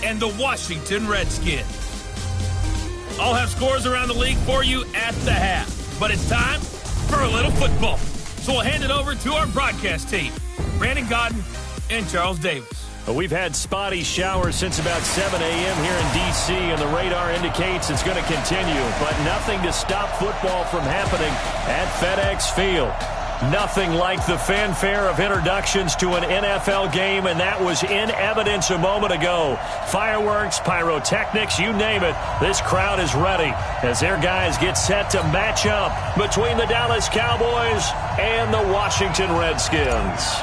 and the Washington Redskins. I'll have scores around the league for you at the half, but it's time for a little football. So we'll hand it over to our broadcast team, Brandon Godden and Charles Davis. We've had spotty showers since about 7 a.m. here in D.C., and the radar indicates it's going to continue, but nothing to stop football from happening at FedEx Field. Nothing like the fanfare of introductions to an NFL game, and that was in evidence a moment ago. Fireworks, pyrotechnics, you name it. This crowd is ready as their guys get set to match up between the Dallas Cowboys and the Washington Redskins.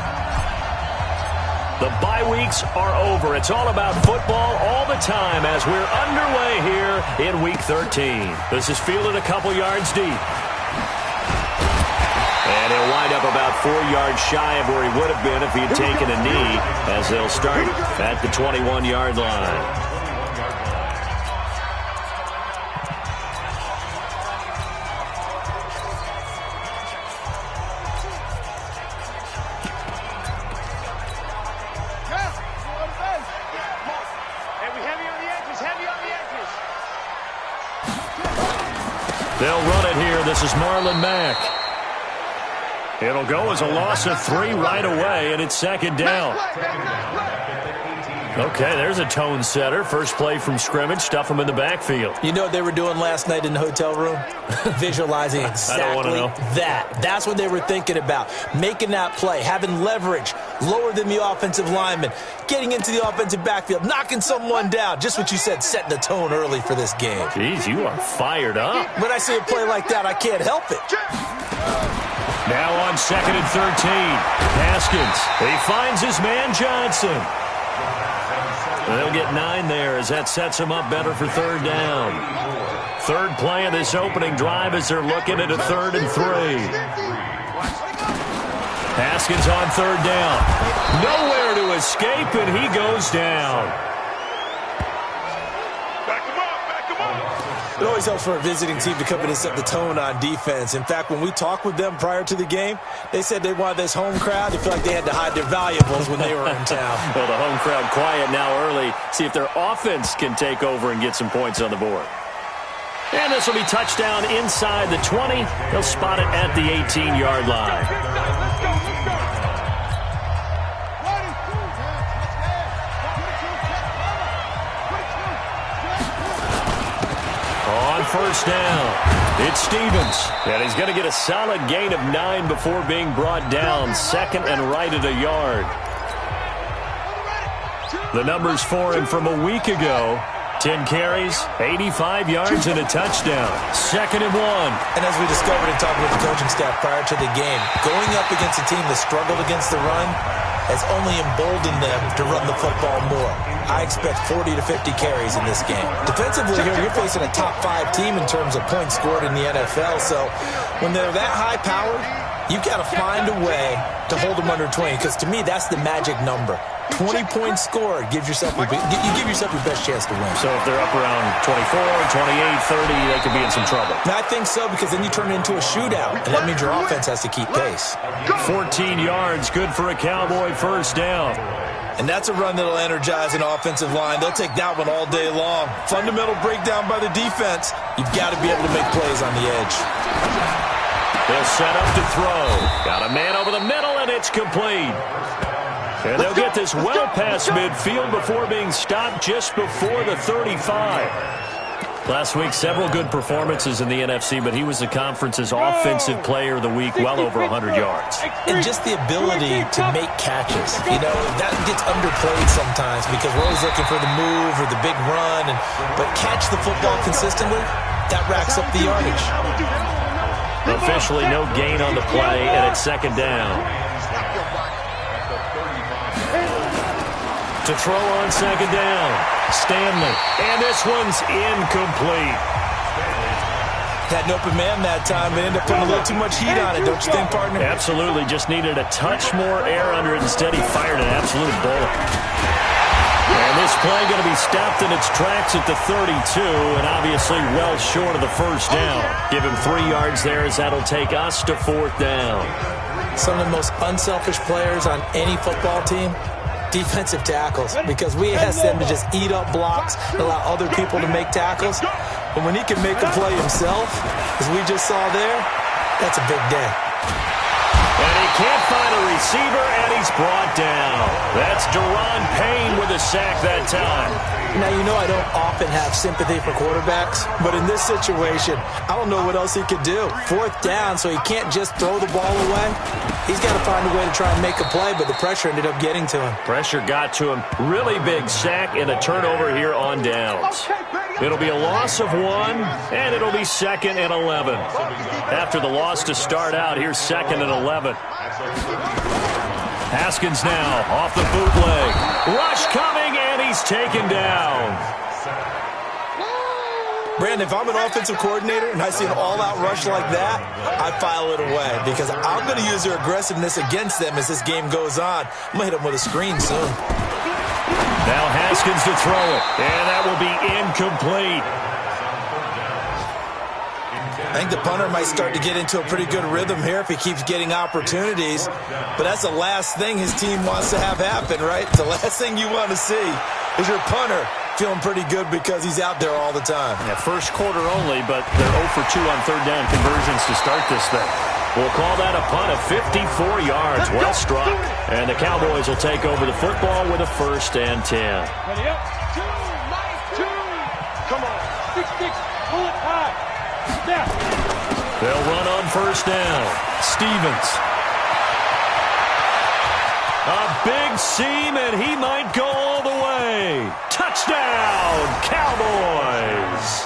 The bye weeks are over. It's all about football all the time as we're underway here in Week 13. This is fielded a couple yards deep. And he'll wind up about 4 yards shy of where he would have been if he had taken a knee, as they'll start at the 21-yard line. They'll run it here. This is Marlon Mack. It'll go as a loss of 3 right away, and it's second down. Okay, there's a tone setter. First play from scrimmage. Stuff them in the backfield. You know what they were doing last night in the hotel room? Visualizing exactly that. That's what they were thinking about. Making that play, having leverage, lower than the offensive lineman, getting into the offensive backfield, knocking someone down. Just what you said, setting the tone early for this game. Jeez, you are fired up. When I see a play like that, I can't help it. Now on 2nd and 13. Haskins. He finds his man Johnson. They'll get 9 there as that sets him up better for third down. Third play of this opening drive as they're looking at a 3rd and 3. Haskins on third down. Nowhere to escape, and he goes down. It always helps for a visiting team to come in and set the tone on defense. In fact, when we talked with them prior to the game, they said they wanted this home crowd to feel like they had to hide their valuables when they were in town. Well, the home crowd quiet now early. See if their offense can take over and get some points on the board. And this will be touchdown inside the 20. They'll spot it at the 18-yard line. First down. It's Stevens. And he's going to get a solid gain of 9 before being brought down. 2nd and right at a yard. The numbers for him from a week ago. 10 carries, 85 yards, and a touchdown. 2nd and 1. And as we discovered in talking with the coaching staff prior to the game, going up against a team that struggled against the run has only emboldened them to run the football more. I expect 40 to 50 carries in this game. Defensively here, you're facing a top 5 team in terms of points scored in the NFL, so when they're that high-powered, you got to find a way to hold them under 20, because to me, that's the magic number. 20 points scored, you give yourself your best chance to win. So if they're up around 24, 28, 30, they could be in some trouble. And I think so, because then you turn it into a shootout, and that means your offense has to keep pace. 14 yards, good for a Cowboy first down. And that's a run that'll energize an offensive line. They'll take that one all day long. Fundamental breakdown by the defense. You've got to be able to make plays on the edge. They'll set up to throw. Got a man over the middle, and it's complete. And they'll get this well past midfield before being stopped just before the 35. Last week, several good performances in the NFC, but he was the conference's offensive player of the week, well over 100 yards. And just the ability to make catches. You know, that gets underplayed sometimes because we're always looking for the move or the big run. But catch the football consistently, that racks up the yardage. Officially no gain on the play, and it's second down. To throw on second down, Stanley. And this one's incomplete. Had an open man that time, but ended up putting a little too much heat on it, don't you think, partner? Absolutely. Just needed a touch more air under it. Instead, he fired an absolute bullet. And this play going to be stopped in its tracks at the 32, and obviously well short of the first down. Give him 3 yards there as that'll take us to fourth down. Some of the most unselfish players on any football team Defensive tackles, because we ask them to just eat up blocks and allow other people to make tackles. But when he can make a play himself, as we just saw there, that's a big day. And he can't find a receiver, and he's brought down. That's Deron Payne with a sack that time. Now, you know I don't often have sympathy for quarterbacks, but in this situation, I don't know what else he could do. 4th down, so he can't just throw the ball away. He's got to find a way to try and make a play, but the pressure ended up getting to him. Pressure got to him. Really big sack and a turnover here on downs. It'll be a loss of 1, and it'll be 2nd and 11. After the loss to start out, here's 2nd and 11. Haskins now off the bootleg. Rush coming, and he's taken down. Brandon, if I'm an offensive coordinator and I see an all-out rush like that, I file it away because I'm going to use their aggressiveness against them as this game goes on. I'm going to hit them with a screen soon. Now Haskins to throw it, and that will be incomplete. I think the punter might start to get into a pretty good rhythm here if he keeps getting opportunities. But that's the last thing his team wants to have happen, right? The last thing you want to see is your punter feeling pretty good because he's out there all the time. Yeah, first quarter only, but they're 0 for 2 on 3rd down conversions to start this thing. We'll call that a punt of 54 yards. Well struck. And the Cowboys will take over the football with a 1st and 10. Ready up. 2. Come on. 6. Pull it high. Snap. They'll run on 1st down. Stevens. A big seam, and he might go all the way. Touchdown, Cowboys.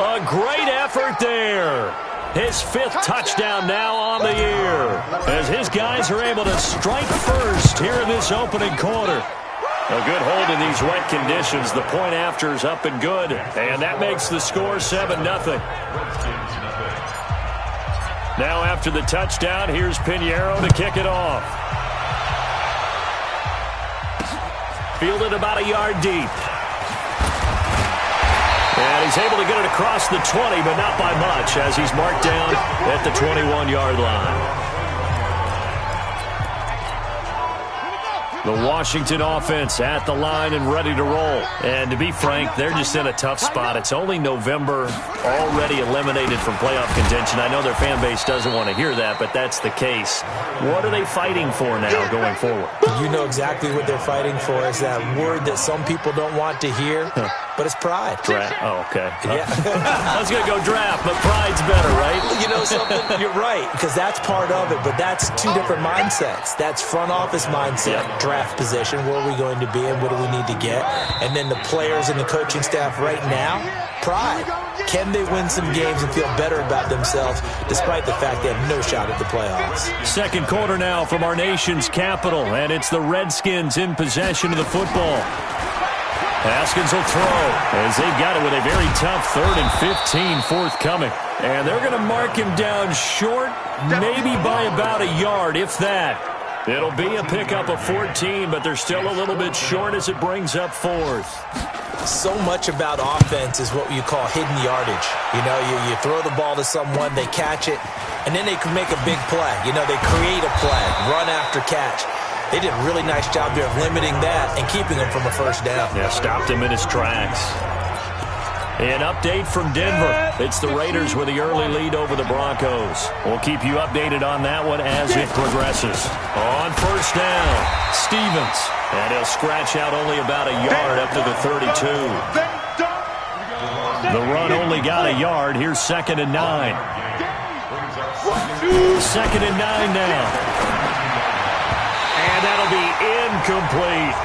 A great effort there. His 5th touchdown now on the year, as his guys are able to strike first here in this opening quarter. A good hold in these wet conditions. The point after is up and good, and that makes the score 7-0. Now after the touchdown, here's Pinheiro to kick it off. Fielded about a yard deep. And he's able to get it across the 20, but not by much, as he's marked down at the 21-yard line. The Washington offense at the line and ready to roll. And to be frank, they're just in a tough spot. It's only November, already eliminated from playoff contention. I know their fan base doesn't want to hear that, but that's the case. What are they fighting for now going forward? You know exactly what they're fighting for. Is that word that some people don't want to hear, but it's pride. Draft. Oh, okay. Yeah. I was going to go draft, but pride's better, right? You know something? You're right, because that's part of it, but that's 2 different mindsets. That's front office mindset, draft position, where are we going to be and what do we need to get? And then the players and the coaching staff right now, pride. Can they win some games and feel better about themselves despite the fact they have no shot at the playoffs? Second quarter now from our nation's capital, and it's the Redskins in possession of the football. Haskins will throw as they've got it with a very tough 3rd and 15 forthcoming. And they're going to mark him down short, maybe by about a yard, if that. It'll be a pickup of 14, but they're still a little bit short as it brings up 4th. So much about offense is what you call hidden yardage. You know, you throw the ball to someone, they catch it, and then they can make a big play. You know, they create a play, run after catch. They did a really nice job there of limiting that and keeping him from a 1st down. Yeah, stopped him in his tracks. An update from Denver. It's the Raiders with the early lead over the Broncos. We'll keep you updated on that one as it progresses. On 1st down, Stevens. And he'll scratch out only about a yard up to the 32. The run only got a yard. Here's 2nd and 9. 2nd and 9 now. And that'll be incomplete.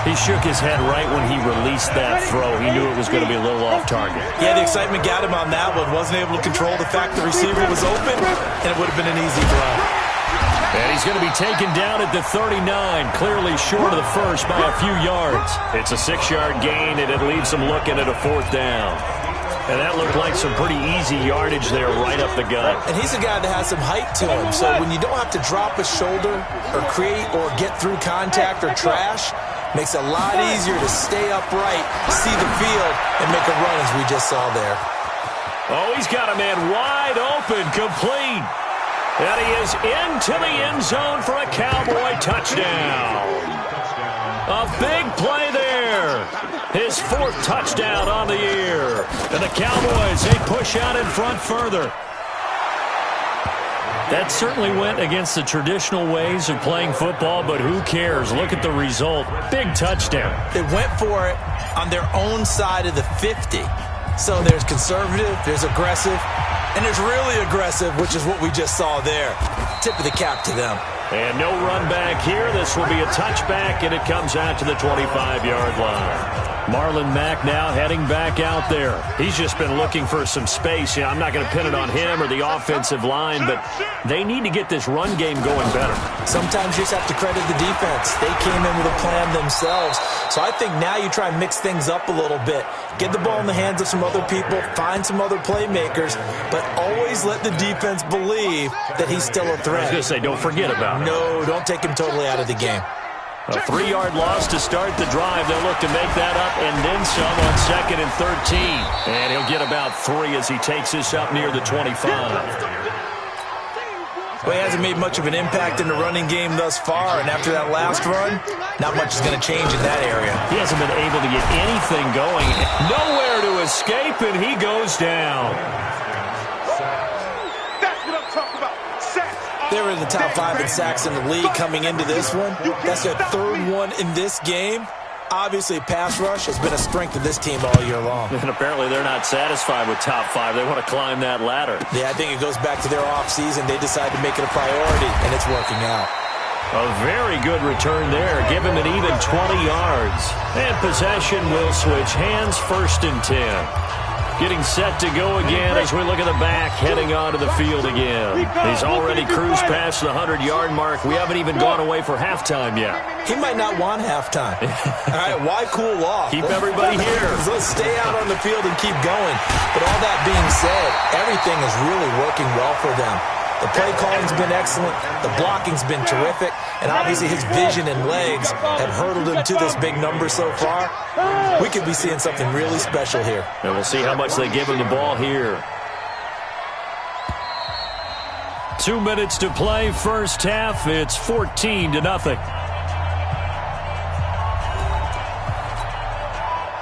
He shook his head right when he released that throw. He knew it was going to be a little off target. Yeah, the excitement got him on that one. Wasn't able to control the fact the receiver was open, and it would have been an easy throw. And he's going to be taken down at the 39, clearly short of the 1st by a few yards. It's a 6-yard gain, and it leaves him looking at a 4th down. And that looked like some pretty easy yardage there right up the gut. And he's a guy that has some height to him. So when you don't have to drop a shoulder or create or get through contact or trash, makes it a lot easier to stay upright, see the field, and make a run as we just saw there. Oh, he's got a man wide open, complete. And he is into the end zone for a Cowboy touchdown. A big play there. His 4th touchdown on the year. And the Cowboys, they push out in front further. That certainly went against the traditional ways of playing football, but who cares? Look at the result. Big touchdown. They went for it on their own side of the 50. So there's conservative, there's aggressive, and there's really aggressive, which is what we just saw there. Tip of the cap to them. And no run back here. This will be a touchback, and it comes out to the 25-yard line. Marlon Mack now heading back out there. He's just been looking for some space. I'm not going to pin it on him or the offensive line, but they need to get this run game going better. Sometimes you just have to credit the defense. They came in with a plan themselves. So I think now you try and mix things up a little bit. Get the ball in the hands of some other people, find some other playmakers, but always let the defense believe that he's still a threat. I was going to say, don't forget about it. No, don't take him totally out of the game. A 3-yard loss to start the drive. They'll look to make that up and then some on 2nd and 13. And he'll get about 3 as he takes this up near the 25. Well, he hasn't made much of an impact in the running game thus far, and after that last run, not much is going to change in that area. He hasn't been able to get anything going. Nowhere to escape, and he goes down. That's what I'm talking about. They were in the top 5 in sacks in the league coming into this one. That's their 3rd one in this game. Obviously, pass rush has been a strength of this team all year long. And apparently they're not satisfied with top 5. They want to climb that ladder. Yeah, I think it goes back to their offseason. They decided to make it a priority, and it's working out. A very good return there. Give him an even 20 yards. And possession will switch hands, 1st and 10. Getting set to go again as we look at the back, heading onto the field again. He's already cruised past the 100-yard mark. We haven't even gone away for halftime yet. He might not want halftime. All right, why cool off? Keep everybody here. Let's stay out on the field and keep going. But all that being said, everything is really working well for them. The play calling's been excellent. The blocking's been terrific. And obviously his vision and legs have hurdled him to this big number so far. We could be seeing something really special here. And we'll see how much they give him the ball here. 2 minutes to play, first half. It's 14-0.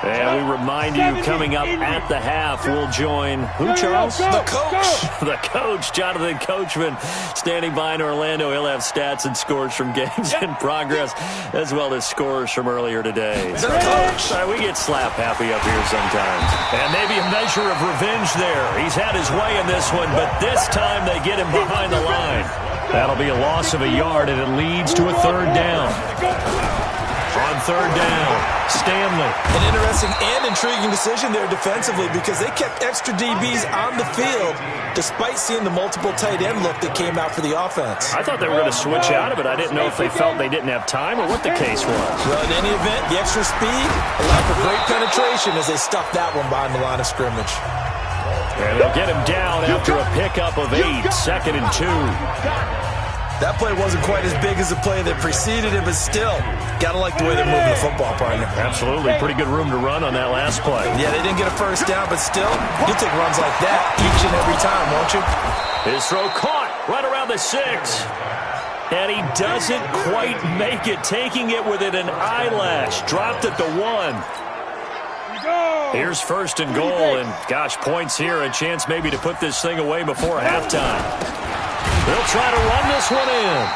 And we remind you, coming up at the half, we'll join who, Charles? The coach. The coach, Jonathan Coachman, standing by in Orlando. He'll have stats and scores from games in progress, as well as scores from earlier today. The coach. We get slap happy up here sometimes. And maybe a measure of revenge there. He's had his way in this one, but this time they get him behind the line. That'll be a loss of a yard, and it leads to a 3rd down. On 3rd down, Stanley. An interesting and intriguing decision there defensively because they kept extra DBs on the field despite seeing the multiple tight end look that came out for the offense. I thought they were going to switch out of it. I didn't know if they felt they didn't have time or what the case was. Well, in any event, the extra speed allowed for great penetration as they stuffed that one behind the line of scrimmage. And they'll get him down after a pickup of 8, 2nd and 2. That play wasn't quite as big as the play that preceded it, but still, got to like the way they're moving the football, partner. Absolutely. Pretty good room to run on that last play. Yeah, they didn't get a first down, but still, you'll take runs like that each and every time, won't you? His throw caught right around the 6. And he doesn't quite make it, taking it within an eyelash. Dropped at the 1. Here's 1st and goal, and gosh, points here, a chance maybe to put this thing away before halftime. They'll try to run this one in.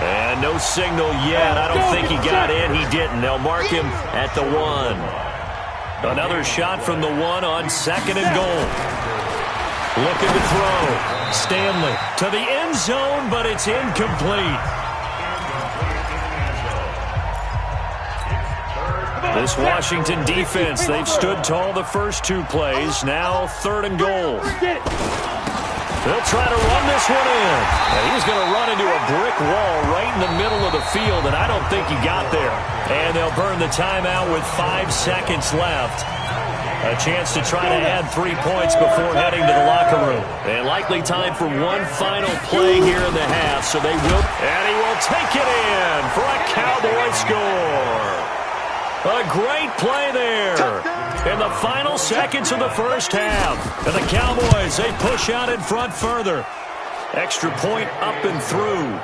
And no signal yet. I don't think he got in. He didn't. They'll mark him at the 1. Another shot from the 1 on 2nd and goal. Looking to throw. Stanley to the end zone, but it's incomplete. This Washington defense, they've stood tall the first 2 plays. Now 3rd and goal. They'll try to run this one in. And he's going to run into a brick wall right in the middle of the field, and I don't think he got there. And they'll burn the timeout with 5 seconds left. A chance to try to add 3 points before heading to the locker room. And likely time for one final play here in the half, so they will. And he will take it in for a Cowboy score. A great play there. In the final seconds of the first half. And the Cowboys, they push out in front further. Extra point up and through.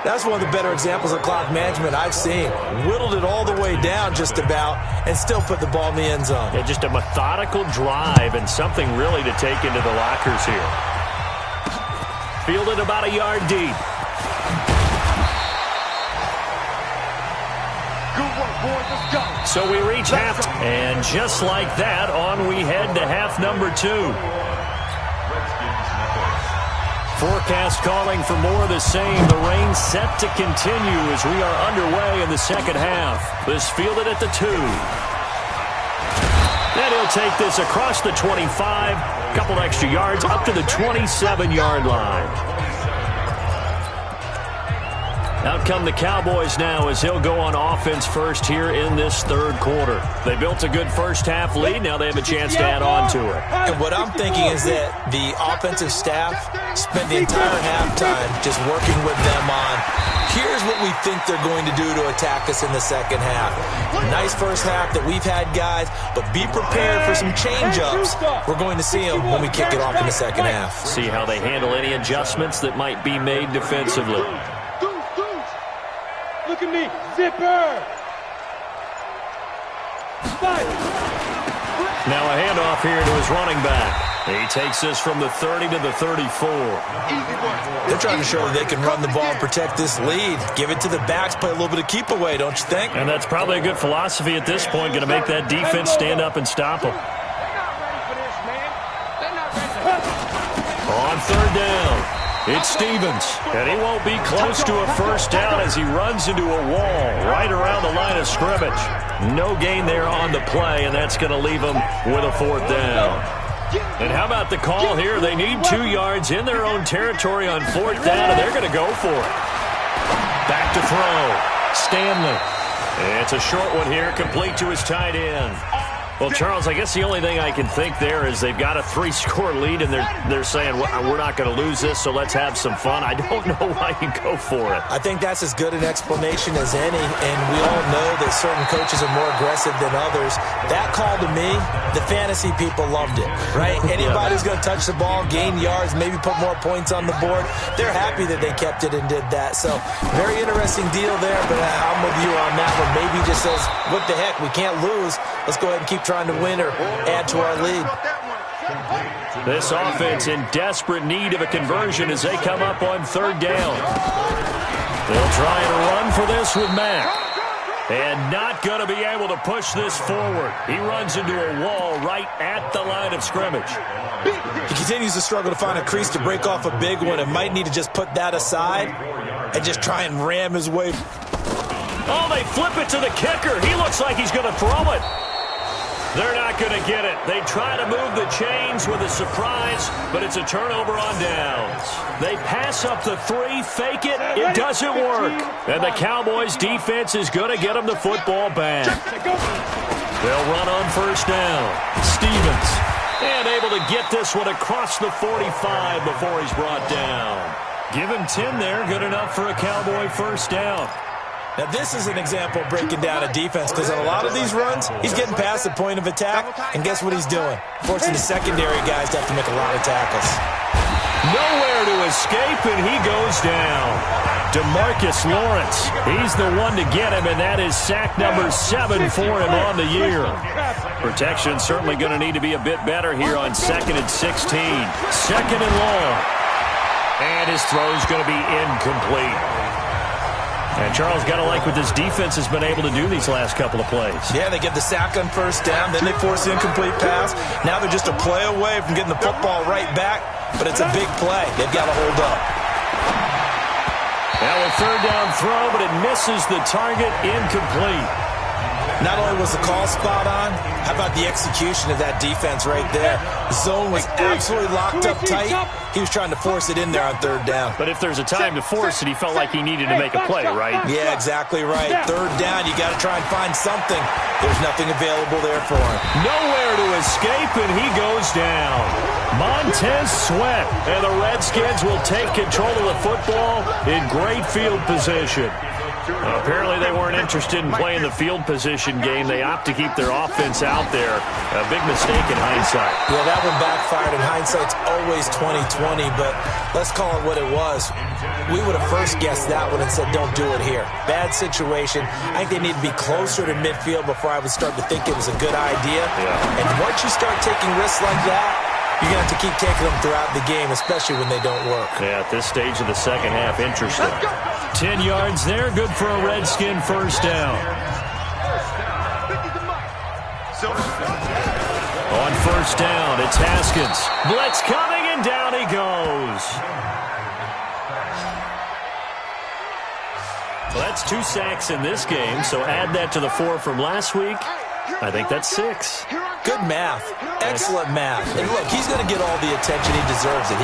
That's one of the better examples of clock management I've seen. Whittled it all the way down just about and still put the ball in the end zone. Yeah, just a methodical drive and something really to take into the lockers here. Fielded about a yard deep. Good work, boys. Let's go. So we reach half, and just like that, on we head to half number 2. Forecast calling for more of the same. The rain set to continue as we are underway in the second half. This fielded at the 2. And he'll take this across the 25. Couple extra yards up to the 27-yard line. Out come the Cowboys now as he'll go on offense first here in this third quarter. They built a good first half lead. Now they have a chance to add on to it. And what I'm thinking is that the offensive staff spent the entire halftime just working with them on, here's what we think they're going to do to attack us in the second half. Nice first half that we've had, guys, but be prepared for some change-ups. We're going to see them when we kick it off in the second half. See how they handle any adjustments that might be made defensively. Look at me. Zipper. Now a handoff here to his running back. He takes this from the 30 to the 34. They're trying to show that they can run the ball and protect this lead. Give it to the backs, play a little bit of keep away, don't you think? And that's probably a good philosophy at this point, going to make that defense stand up and stop them. On third down, it's Stevens, and he won't be close to a first down as he runs into a wall right around the line of scrimmage. No gain there on the play, and that's going to leave him with a fourth down. And how about the call here? They need 2 yards in their own territory on fourth down, and they're going to go for it. Back to throw. Stanley. And it's a short one here, complete to his tight end. Well, Charles, I guess the only thing I can think there is they've got a 3-score lead, and they're saying, well, we're not going to lose this, so let's have some fun. I don't know why you go for it. I think that's as good an explanation as any, and we all know that certain coaches are more aggressive than others. That call to me, the fantasy people loved it, right? Anybody who's going to touch the ball, gain yards, maybe put more points on the board, they're happy that they kept it and did that. So, very interesting deal there, but I'm with you on that one. Maybe he just says, what the heck, we can't lose. Let's go ahead and keep trying to win or add to our lead. This offense in desperate need of a conversion as they come up on third down. They'll try and run for this with Mack. And not going to be able to push this forward. He runs into a wall right at the line of scrimmage. He continues to struggle to find a crease to break off a big one and might need to just put that aside and just try and ram his way. Oh, they flip it to the kicker. He looks like he's going to throw it. They're not going to get it. They try to move the chains with a surprise, but it's a turnover on downs. They pass up the 3, fake it. It doesn't work. And the Cowboys' defense is going to get them the football back. They'll run on first down. Stevens. And able to get this one across the 45 before he's brought down. Give him 10 there. Good enough for a Cowboy first down. Now, this is an example of breaking down a defense because on a lot of these runs, he's getting past the point of attack, and guess what he's doing? Forcing the secondary guys to have to make a lot of tackles. Nowhere to escape, and he goes down. DeMarcus Lawrence, he's the one to get him, and that is sack number 7 for him on the year. Protection certainly going to need to be a bit better here on 2nd and 16. 2nd and long. And his throw's going to be incomplete. And Charles, got to like what this defense has been able to do these last couple of plays. Yeah, they get the sack on first down, then they force the incomplete pass. Now they're just a play away from getting the football right back, but it's a big play. They've got to hold up. Now a third down throw, but it misses the target, incomplete. Not only was the call spot on, how about the execution of that defense right there? The zone was absolutely locked up tight. He was trying to force it in there on third down. But if there's a time to force it, he felt like he needed to make a play, right? Yeah, exactly right. Third down, you got to try and find something. There's nothing available there for him. Nowhere to escape, and he goes down. Montez Sweat, and the Redskins will take control of the football in great field position. Apparently they weren't interested in playing the field position game. They opt to keep their offense out there. A big mistake in hindsight. Yeah, that one backfired, and hindsight's always 20/20, but let's call it what it was. We would have first guessed that one and said, don't do it here. Bad situation. I think they need to be closer to midfield before I would start to think it was a good idea. Yeah. And once you start taking risks like that, you're going to have to keep taking them throughout the game, especially when they don't work. Yeah, at this stage of the second half, interesting. 10 yards there, good for a Redskin first down. On first down, it's Haskins. Blitz coming, and down he goes. Well, that's 2 sacks in this game, so add that to the 4 from last week. I think that's 6. Good math. Excellent math. And look, he's going to get all the attention he deserves. And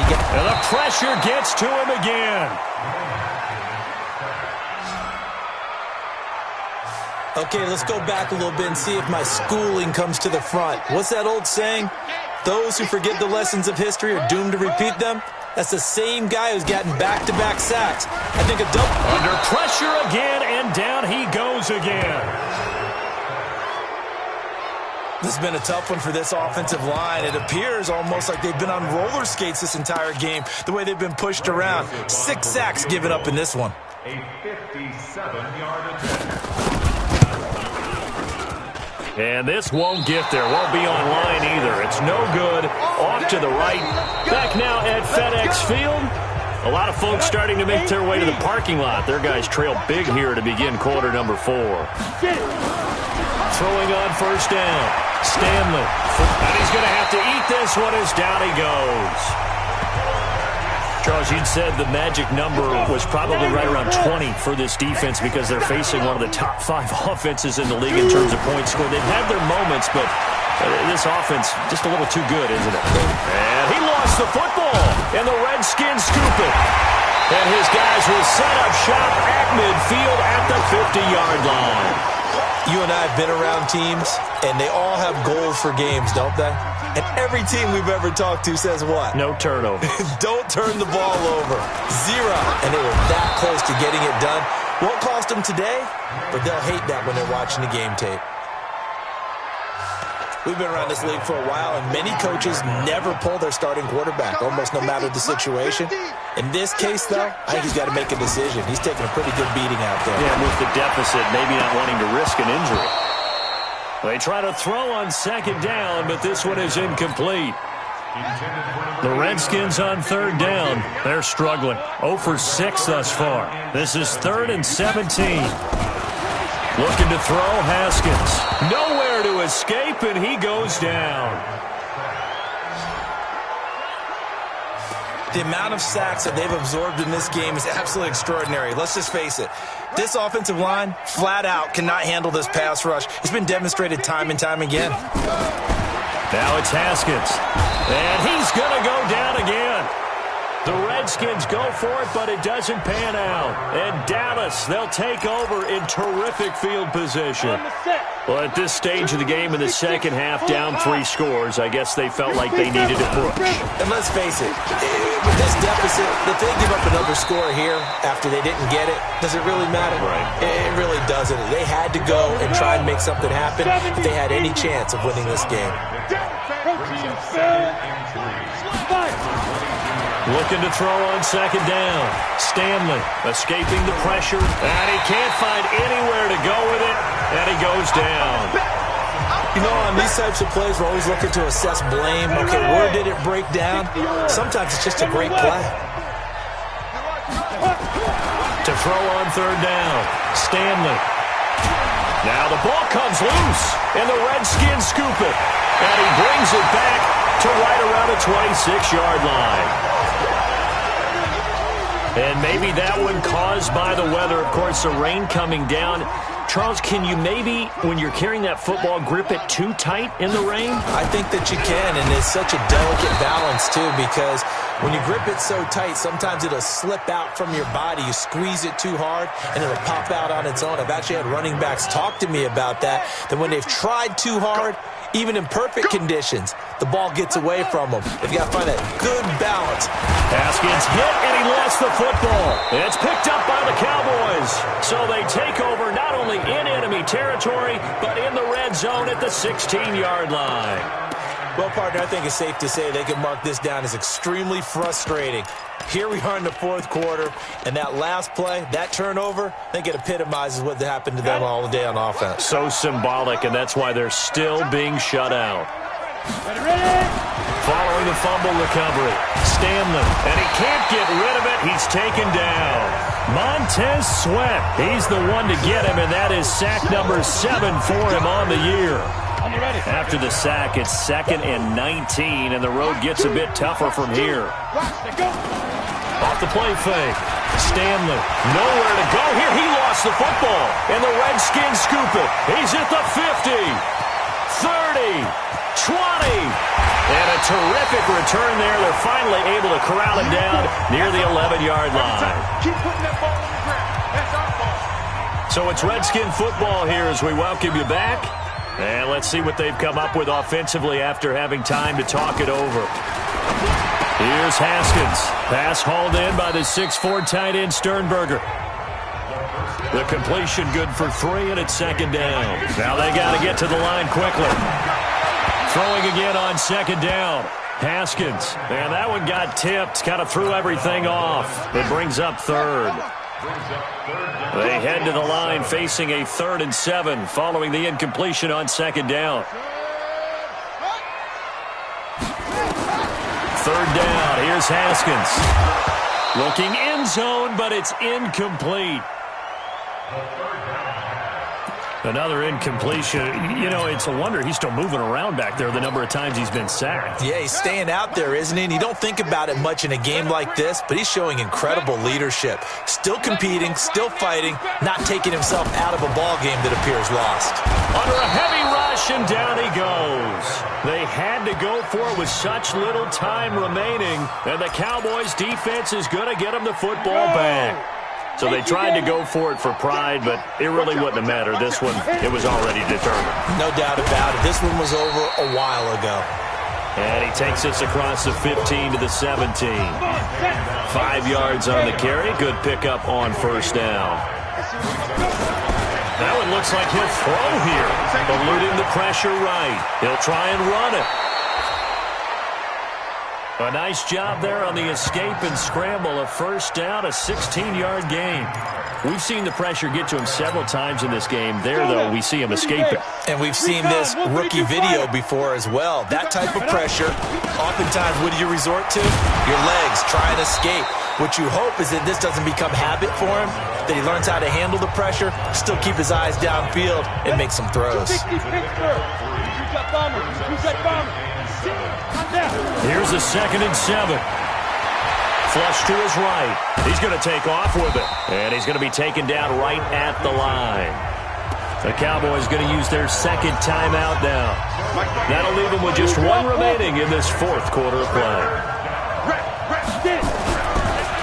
the pressure gets to him again. Okay, let's go back a little bit and see if my schooling comes to the front. What's that old saying? Those who forget the lessons of history are doomed to repeat them. That's the same guy who's gotten back-to-back sacks. I think a double... Under pressure again, and down he goes again. This has been a tough one for this offensive line. It appears almost like they've been on roller skates this entire game, the way they've been pushed around. 6 sacks given up in this one. A 57-yard attempt. And this won't get there. Won't be on line either. It's no good. Off to the right. Back now at FedEx Field. A lot of folks starting to make their way to the parking lot. Their guys trail big here to begin quarter number 4. Throwing on first down. Stanley. And he's going to have to eat this one as down he goes. Charles, you'd said the magic number was probably right around 20 for this defense because they're facing one of the top 5 offenses in the league in terms of points scored. They've had their moments, but this offense just a little too good, isn't it? And he lost the football, and the Redskins scoop it. And his guys will set up shop at midfield at the 50-yard line. You and I have been around teams, and they all have goals for games, don't they? And every team we've ever talked to says what? No turnovers. Don't turn the ball over. 0. And they were that close to getting it done. Won't cost them today, but they'll hate that when they're watching the game tape. We've been around this league for a while, and many coaches never pull their starting quarterback, almost no matter the situation. In this case, though, I think he's got to make a decision. He's taking a pretty good beating out there. Yeah, with the deficit, maybe not wanting to risk an injury. They try to throw on second down, but this one is incomplete. The Redskins on third down. They're struggling. 0 for 6 thus far. This is 3rd and 17. Looking to throw, Haskins. Nowhere to escape, and he goes down. The amount of sacks that they've absorbed in this game is absolutely extraordinary. Let's just face it. This offensive line, flat out, cannot handle this pass rush. It's been demonstrated time and time again. Now it's Haskins. And he's going to go down again. The Redskins go for it, but it doesn't pan out. And Dallas, they'll take over in terrific field position. Well, at this stage of the game in the second half, down 3 scores, I guess they felt like they needed to push. And let's face it, with this deficit, if they give up another score here after they didn't get it, does it really matter? Right. It really doesn't. They had to go and try and make something happen if they had any chance of winning this game. Looking to throw on second down. Stanley escaping the pressure, and he can't find anywhere to go with it, and he goes down. You know, on these types of plays, we're always looking to assess blame. Okay, where did it break down? Sometimes it's just a great play. To throw on third down, Stanley. Now the ball comes loose, and the Redskins scoop it. And he brings it back to right around the 26-yard line. And maybe that one caused by the weather. Of course, the rain coming down Charles, can you maybe, when you're carrying that football, grip it too tight in the rain? I think that you can, and it's such a delicate balance, too, because when you grip it so tight, sometimes it'll slip out from your body. You squeeze it too hard, and it'll pop out on its own. I've actually had running backs talk to me about that when they've tried too hard, even in perfect conditions, the ball gets away from them. They've got to find that good balance. Haskins hit, and he lost the football. It's picked up by the Cowboys. So they take over not only in enemy territory, but in the red zone at the 16-yard line. Well, partner, I think it's safe to say they can mark this down as extremely frustrating. Here we are in the fourth quarter, and that last play, that turnover, I think it epitomizes what happened to them all day on offense. So symbolic, and that's why they're still being shut out. Following the fumble recovery, Stanley, and he can't get rid of it. He's taken down. Montez Sweat, he's the one to get him, and that is sack number 7 for him on the year. After the sack, it's 2nd and 19, and the road gets a bit tougher from here. Off the play fake. Stanley, nowhere to go here. He lost the football, and the Redskins scoop it. He's at the 50, 30, 20, and a terrific return there. They're finally able to corral him down near the 11-yard line. Keep putting that ball on the ground. That's our ball. So it's Redskin football here as we welcome you back. And let's see what they've come up with offensively after having time to talk it over. Here's Haskins. Pass hauled in by the 6'4" tight end Sternberger. The completion good for 3, and it's 2nd down. Now they got to get to the line quickly. Throwing again on 2nd down. Haskins. And that one got tipped. Kind of threw everything off. It brings up 3rd. They head to the line facing a 3rd and 7 following the incompletion on 2nd down. 3rd down. Here's Haskins. Looking end zone, but it's incomplete. Another incompletion. You know, it's a wonder he's still moving around back there the number of times he's been sacked. Yeah, he's staying out there, isn't he? And you don't think about it much in a game like this, but he's showing incredible leadership. Still competing, still fighting, not taking himself out of a ball game that appears lost. Under a heavy rush, and down he goes. They had to go for it with such little time remaining, and the Cowboys' defense is going to get him the football back. So they tried to go for it for pride, but it really wouldn't have mattered. This one, it was already determined. No doubt about it. This one was over a while ago. And he takes us across the 15 to the 17. 5 yards on the carry. Good pickup on 1st down. That one looks like he'll throw here. Eluding the pressure right. He'll try and run it. A nice job there on the escape and scramble. A 1st down, a 16-yard gain. We've seen the pressure get to him several times in this game. There, though, we see him escaping. And we've seen this rookie video before as well. That type of pressure, oftentimes, what do you resort to? Your legs, try and escape. What you hope is that this doesn't become habit for him, that he learns how to handle the pressure, still keep his eyes downfield, and make some throws. Here's a 2nd and 7. Flush to his right. He's going to take off with it. And he's going to be taken down right at the line. The Cowboys going to use their 2nd timeout now. That'll leave them with just 1 remaining in this 4th quarter of play.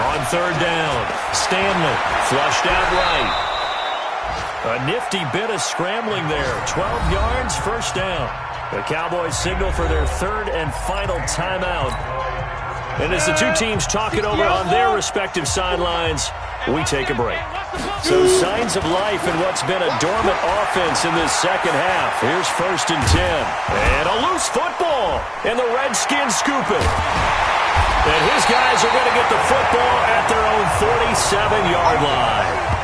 On 3rd down, Stanley flushed out right. A nifty bit of scrambling there. 12 yards, 1st down. The Cowboys signal for their 3rd and final timeout. And as the two teams talk it over on their respective sidelines, we take a break. So signs of life in what's been a dormant offense in this 2nd half. Here's 1st and 10. And a loose football. And the Redskins scoop it. And his guys are going to get the football at their own 47-yard line.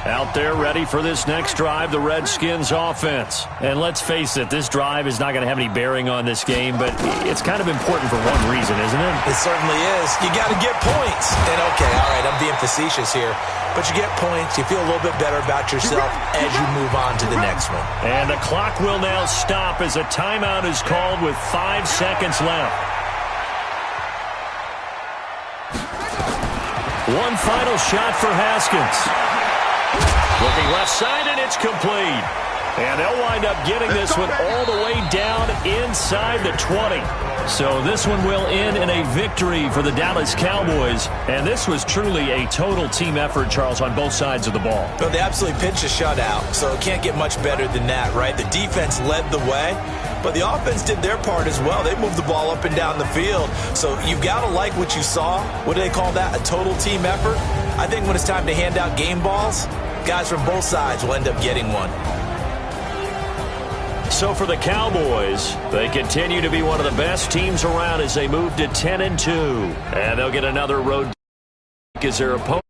Out there ready for this next drive, the Redskins offense. And let's face it, this drive is not going to have any bearing on this game, but it's kind of important for one reason, isn't it? It certainly is. You got to get points. And okay, all right, I'm being facetious here. But you get points, you feel a little bit better about yourself as you move on to the next one. And the clock will now stop as a timeout is called with 5 seconds left. One final shot for Haskins. Looking left side, and it's complete. And they'll wind up getting this one all the way down inside the 20. So this one will end in a victory for the Dallas Cowboys. And this was truly a total team effort, Charles, on both sides of the ball. Well, they absolutely pitched a shutout, so it can't get much better than that, right? The defense led the way, but the offense did their part as well. They moved the ball up and down the field. So you've got to like what you saw. What do they call that? A total team effort? I think when it's time to hand out game balls, guys from both sides will end up getting one. So for the Cowboys, they continue to be one of the best teams around as they move to 10-2. And they'll get another road as their opponent.